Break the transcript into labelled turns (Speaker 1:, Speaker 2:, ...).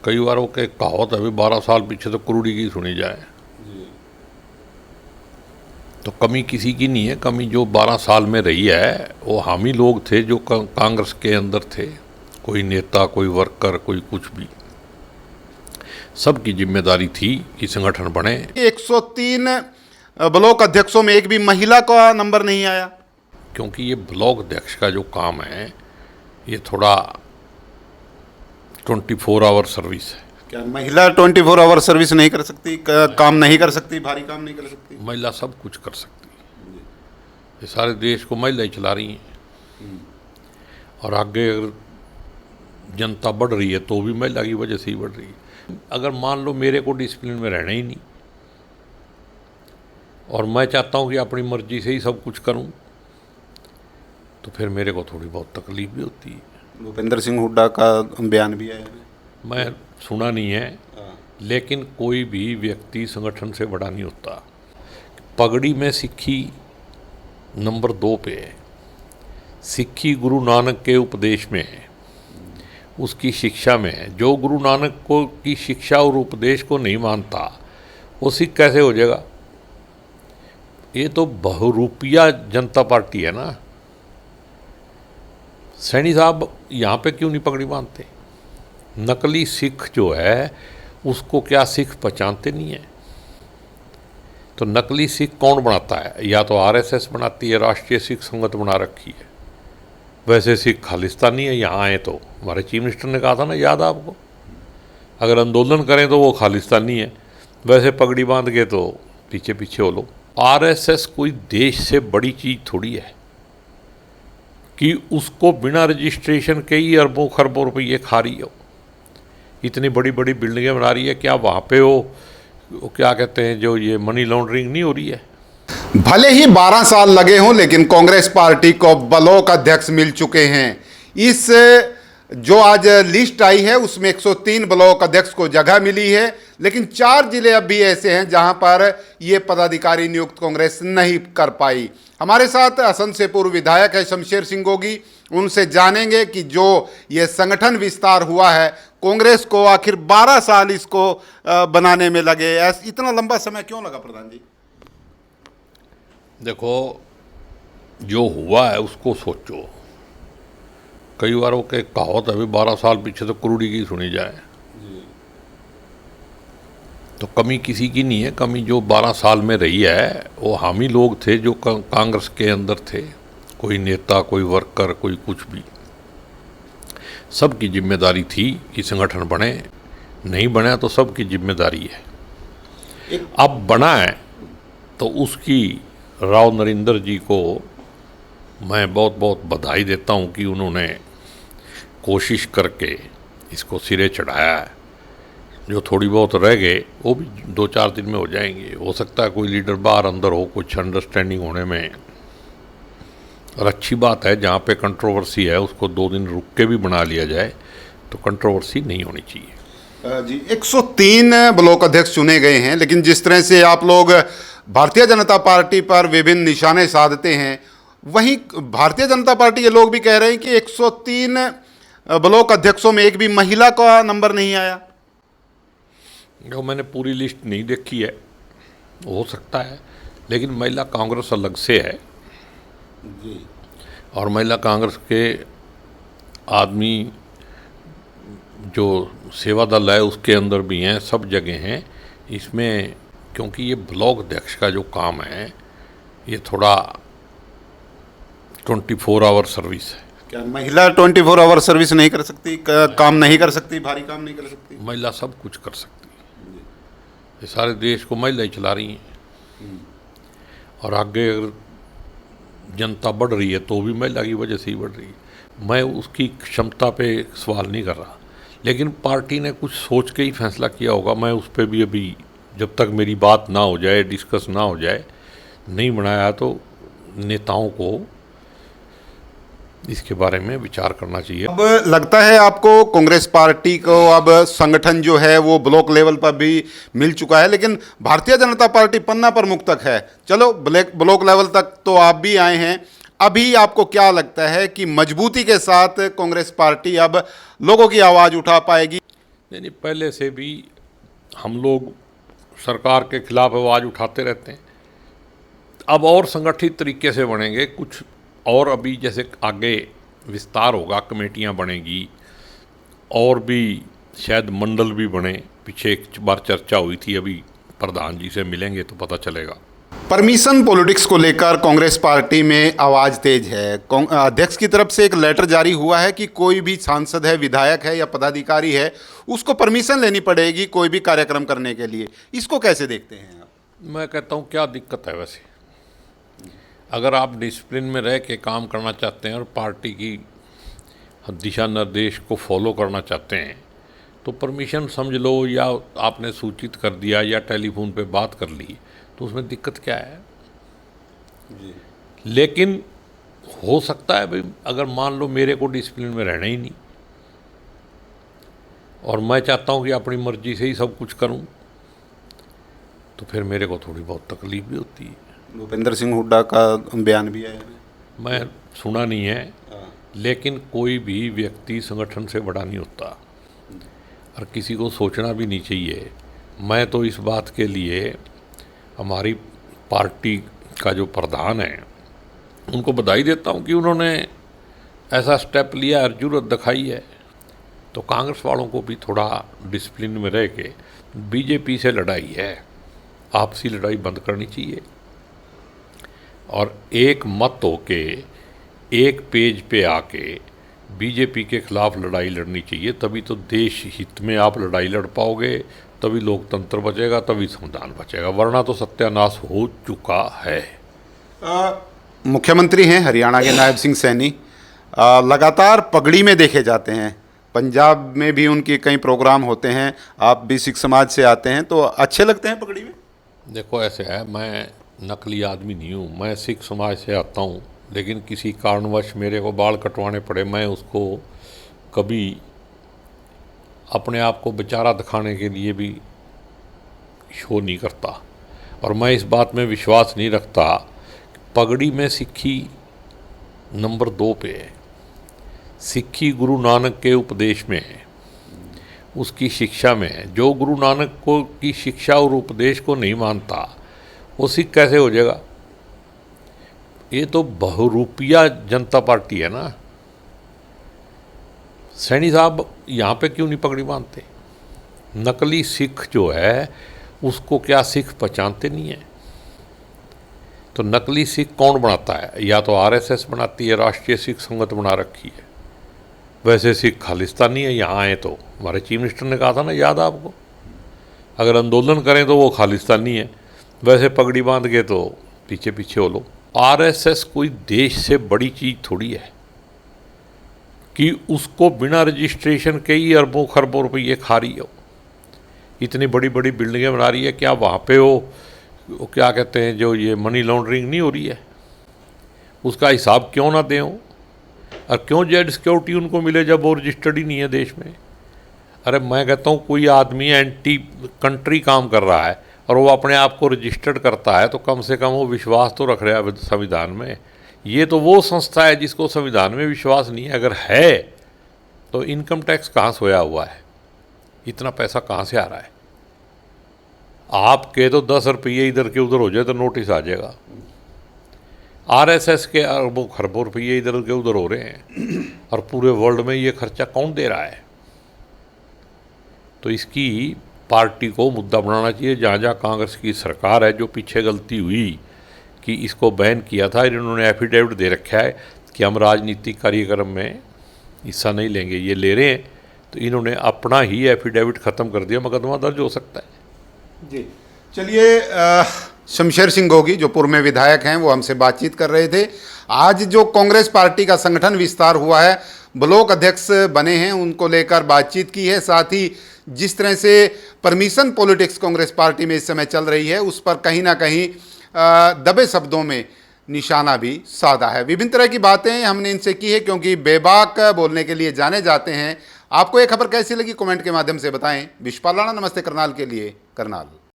Speaker 1: कई बार वो के कहावत है, 12 साल पीछे तो कुरूड़ी की सुनी जाए। तो कमी किसी की नहीं है, कमी जो 12 साल में रही है वो हम ही लोग थे जो कांग्रेस के अंदर थे। कोई नेता, कोई वर्कर, कोई कुछ भी, सबकी जिम्मेदारी थी कि संगठन बने।
Speaker 2: 103 ब्लॉक अध्यक्षों में एक भी महिला का नंबर नहीं आया,
Speaker 1: क्योंकि ये ब्लॉक अध्यक्ष का जो काम है ये थोड़ा 24 आवर सर्विस है।
Speaker 2: क्या महिला 24 आवर सर्विस नहीं कर सकती, काम नहीं कर सकती, भारी काम नहीं कर सकती?
Speaker 1: महिला सब कुछ कर सकती है। ये सारे देश को महिलाएं चला रही हैं। और आगे अगर जनता बढ़ रही है तो भी महिला की वजह से ही बढ़ रही है। अगर मान लो मेरे को डिसिप्लिन में रहना ही नहीं और मैं चाहता हूँ कि अपनी मर्जी से ही सब कुछ करूँ, तो फिर मेरे को थोड़ी बहुत तकलीफ भी होती है।
Speaker 2: भूपेंद्र सिंह हुड्डा का बयान भी है,
Speaker 1: मैं सुना नहीं है, लेकिन कोई भी व्यक्ति संगठन से बड़ा नहीं होता। पगड़ी में सिक्खी नंबर 2 पे है। सिक्खी गुरु नानक के उपदेश में है, उसकी शिक्षा में है। जो गुरु नानक को की शिक्षा और उपदेश को नहीं मानता वो सिख कैसे हो जाएगा? ये तो बहुरूपिया जनता पार्टी है ना। सैनी साहब यहाँ पे क्यों नहीं पगड़ी बांधते? नकली सिख जो है उसको क्या सिख पहचानते नहीं है? तो नकली सिख कौन बनाता है? या तो आरएसएस बनाती है, राष्ट्रीय सिख संगत बना रखी है। वैसे सिख खालिस्तानी है। यहाँ आए तो हमारे चीफ मिनिस्टर ने कहा था ना, याद है आपको, अगर आंदोलन करें तो वो खालिस्तानी है, वैसे पगड़ी बांध के तो पीछे पीछे हो लो। आरएसएस कोई देश से बड़ी चीज़ थोड़ी है कि उसको बिना रजिस्ट्रेशन के ही अरबों खरबों रुपये खा रही हो। इतनी बड़ी बड़ी बिल्डिंगें बना रही है, क्या वहाँ पे वो क्या कहते हैं, जो ये मनी लॉन्ड्रिंग नहीं हो रही है?
Speaker 2: भले ही 12 साल लगे हों, लेकिन कांग्रेस पार्टी को ब्लॉक अध्यक्ष मिल चुके हैं। इस जो आज लिस्ट आई है उसमें 103 ब्लॉक अध्यक्ष को जगह मिली है, लेकिन 4 जिले अब भी ऐसे हैं जहां पर ये पदाधिकारी नियुक्त कांग्रेस नहीं कर पाई। हमारे साथ असम से पूर्व विधायक है शमशेर सिंह गोगी, उनसे जानेंगे कि जो ये संगठन विस्तार हुआ है, कांग्रेस को आखिर 12 साल इसको बनाने में लगे, इतना लंबा समय क्यों लगा प्रधान जी?
Speaker 1: देखो, जो हुआ है उसको सोचो। कई बार वो के कहावत है, 12 साल पीछे तो कुरूड़ी की सुनी जाए। तो कमी किसी की नहीं है, कमी जो 12 साल में रही है वो हम ही लोग थे जो कांग्रेस के अंदर थे। कोई नेता, कोई वर्कर, कोई कुछ भी, सबकी जिम्मेदारी थी कि संगठन बने। नहीं बना तो सबकी जिम्मेदारी है। अब बना है तो उसकी राव नरेंद्र जी को मैं बहुत बहुत बधाई देता हूं कि उन्होंने कोशिश करके इसको सिरे चढ़ाया है। जो थोड़ी बहुत रह गए वो भी 2-4 दिन में हो जाएंगे। हो सकता है कोई लीडर बाहर अंदर हो, कुछ अंडरस्टैंडिंग होने में। और अच्छी बात है, जहाँ पे कंट्रोवर्सी है उसको 2 दिन रुक के भी बना लिया जाए तो कंट्रोवर्सी नहीं होनी चाहिए।
Speaker 2: जी, 103 ब्लॉक अध्यक्ष चुने गए हैं, लेकिन जिस तरह से आप लोग भारतीय जनता पार्टी पर विभिन्न निशाने साधते हैं, वहीं भारतीय जनता पार्टी के लोग भी कह रहे हैं कि 103 ब्लॉक अध्यक्षों में एक भी महिला का नंबर नहीं आया।
Speaker 1: जो मैंने पूरी लिस्ट नहीं देखी है, हो सकता है, लेकिन महिला कांग्रेस अलग से है जी। और महिला कांग्रेस के आदमी जो सेवा दल है उसके अंदर भी हैं, सब जगह हैं इसमें। क्योंकि ये ब्लॉक अध्यक्ष का जो काम है ये थोड़ा 24 आवर सर्विस है।
Speaker 2: क्या महिला 24 आवर सर्विस नहीं कर सकती, काम नहीं कर सकती, भारी काम नहीं कर सकती?
Speaker 1: महिला सब कुछ कर सकती है। ये सारे देश को महिलाएं चला रही हैं। और आगे अगर जनता बढ़ रही है तो भी महिला की वजह से ही बढ़ रही है। मैं उसकी क्षमता पे सवाल नहीं कर रहा, लेकिन पार्टी ने कुछ सोच के ही फैसला किया होगा। मैं उस पर भी अभी, जब तक मेरी बात ना हो जाए, डिस्कस ना हो जाए, नहीं बनाया तो नेताओं को इसके बारे में विचार करना चाहिए।
Speaker 2: अब लगता है आपको कांग्रेस पार्टी को अब संगठन जो है वो ब्लॉक लेवल पर भी मिल चुका है, लेकिन भारतीय जनता पार्टी पन्ना प्रमुख तक है। चलो ब्लॉक लेवल तक तो आप भी आए हैं, अभी आपको क्या लगता है कि मजबूती के साथ कांग्रेस पार्टी अब लोगों की आवाज़ उठा पाएगी?
Speaker 1: यानी पहले से भी हम लोग सरकार के खिलाफ आवाज़ उठाते रहते हैं। अब और संगठित तरीके से बनेंगे कुछ, और अभी जैसे आगे विस्तार होगा, कमेटियां बनेगी और भी शायद मंडल भी बने। पीछे एक बार चर्चा हुई थी, अभी प्रधान जी से मिलेंगे तो पता चलेगा।
Speaker 2: परमिशन पॉलिटिक्स को लेकर कांग्रेस पार्टी में आवाज़ तेज है। अध्यक्ष की तरफ से एक लेटर जारी हुआ है कि कोई भी सांसद है, विधायक है या पदाधिकारी है, उसको परमिशन लेनी पड़ेगी कोई भी कार्यक्रम करने के लिए। इसको कैसे देखते हैं आप?
Speaker 1: मैं कहता हूँ क्या दिक्कत है वैसे, अगर आप डिसिप्लिन में रह के काम करना चाहते हैं और पार्टी की दिशा निर्देश को फॉलो करना चाहते हैं तो परमिशन समझ लो, या आपने सूचित कर दिया या टेलीफोन पे बात कर ली, तो उसमें दिक्कत क्या है जी। लेकिन हो सकता है भाई, अगर मान लो मेरे को डिसिप्लिन में रहना ही नहीं और मैं चाहता हूँ कि अपनी मर्जी से ही सब कुछ करूँ, तो फिर मेरे को थोड़ी बहुत तकलीफ भी होती है।
Speaker 2: भूपेंद्र सिंह हुड्डा का बयान भी है,
Speaker 1: मैं सुना नहीं है, लेकिन कोई भी व्यक्ति संगठन से बड़ा नहीं होता और किसी को सोचना भी नहीं चाहिए। मैं तो इस बात के लिए हमारी पार्टी का जो प्रधान है उनको बधाई देता हूं कि उन्होंने ऐसा स्टेप लिया और जरूरत दिखाई है। तो कांग्रेस वालों को भी थोड़ा डिसिप्लिन में रह के, बीजेपी से लड़ाई है, आपसी लड़ाई बंद करनी चाहिए और एक मत होके एक पेज पे आके बीजेपी के खिलाफ लड़ाई लड़नी चाहिए। तभी तो देश हित में आप लड़ाई लड़ पाओगे, तभी लोकतंत्र बचेगा, तभी संविधान बचेगा, वरना तो सत्यानाश हो चुका है।
Speaker 2: मुख्यमंत्री हैं हरियाणा के नायब सिंह सैनी, लगातार पगड़ी में देखे जाते हैं। पंजाब में भी उनके कई प्रोग्राम होते हैं। आप भी सिख समाज से आते हैं, तो अच्छे लगते हैं पगड़ी में?
Speaker 1: देखो ऐसे है, मैं नकली आदमी नहीं हूँ, मैं सिख समाज से आता हूँ, लेकिन किसी कारणवश मेरे को बाल कटवाने पड़े, मैं उसको कभी अपने आप को बेचारा दिखाने के लिए भी शो नहीं करता। और मैं इस बात में विश्वास नहीं रखता, पगड़ी में सिक्खी नंबर 2 पे है। सिक्खी गुरु नानक के उपदेश में है, उसकी शिक्षा में है। जो गुरु नानक को की शिक्षा और उपदेश को नहीं मानता वो सिख कैसे हो जाएगा? ये तो बहुरूपिया जनता पार्टी है ना। सैनी साहब यहाँ पे क्यों नहीं पगड़ी बांधते? नकली सिख जो है उसको क्या सिख पहचानते नहीं है? तो नकली सिख कौन बनाता है? या तो आरएसएस बनाती है, राष्ट्रीय सिख संगत बना रखी है। वैसे सिख खालिस्तानी है। यहाँ आए तो हमारे चीफ मिनिस्टर ने कहा था ना, याद है आपको, अगर आंदोलन करें तो वो खालिस्तानी है, वैसे पगड़ी बांध के तो पीछे पीछे हो लो। आरएसएस कोई देश से बड़ी चीज़ थोड़ी है कि उसको बिना रजिस्ट्रेशन के ही अरबों खरबों रुपये खा रही हो। इतनी बड़ी बड़ी बिल्डिंगें बना रही है, क्या वहाँ पे वो क्या कहते हैं, जो ये मनी लॉन्ड्रिंग नहीं हो रही है, उसका हिसाब क्यों ना दें? और क्यों जेड सिक्योरिटी उनको मिले जब वो रजिस्टर्ड ही नहीं है देश में? अरे मैं कहता हूँ कोई आदमी एंटी कंट्री काम कर रहा है और वो अपने आप को रजिस्टर्ड करता है, तो कम से कम वो विश्वास तो रख रहा है संविधान में। ये तो वो संस्था है जिसको संविधान में विश्वास नहीं है। अगर है तो इनकम टैक्स कहाँ सोया हुआ है? इतना पैसा कहाँ से आ रहा है? आपके तो 10 रुपये इधर के उधर हो जाए तो नोटिस आ जाएगा। आरएसएस के अरबों खरबों रुपये इधर के उधर हो रहे हैं और पूरे वर्ल्ड में ये खर्चा कौन दे रहा है? तो इसकी पार्टी को मुद्दा बनाना चाहिए। जहाँ जहाँ कांग्रेस की सरकार है, जो पीछे गलती हुई कि इसको बैन किया था, इन्होंने एफिडेविट दे रखा है कि हम राजनीतिक कार्यक्रम में हिस्सा नहीं लेंगे, ये ले रहे हैं, तो इन्होंने अपना ही एफिडेविट ख़त्म कर दिया, मुकदमा दर्ज हो सकता है।
Speaker 2: जी चलिए, शमशेर सिंह गोगी जो पूर्व में विधायक हैं वो हमसे बातचीत कर रहे थे। आज जो कांग्रेस पार्टी का संगठन विस्तार हुआ है, ब्लॉक अध्यक्ष बने हैं, उनको लेकर बातचीत की है। साथ ही जिस तरह से परमिशन पॉलिटिक्स कांग्रेस पार्टी में इस समय चल रही है, उस पर कहीं ना कहीं दबे शब्दों में निशाना भी साधा है। विभिन्न तरह की बातें हमने इनसे की है, क्योंकि बेबाक बोलने के लिए जाने जाते हैं। आपको ये खबर कैसी लगी कमेंट के माध्यम से बताएं। विश्वपाल राणा, नमस्ते करनाल के लिए करनाल।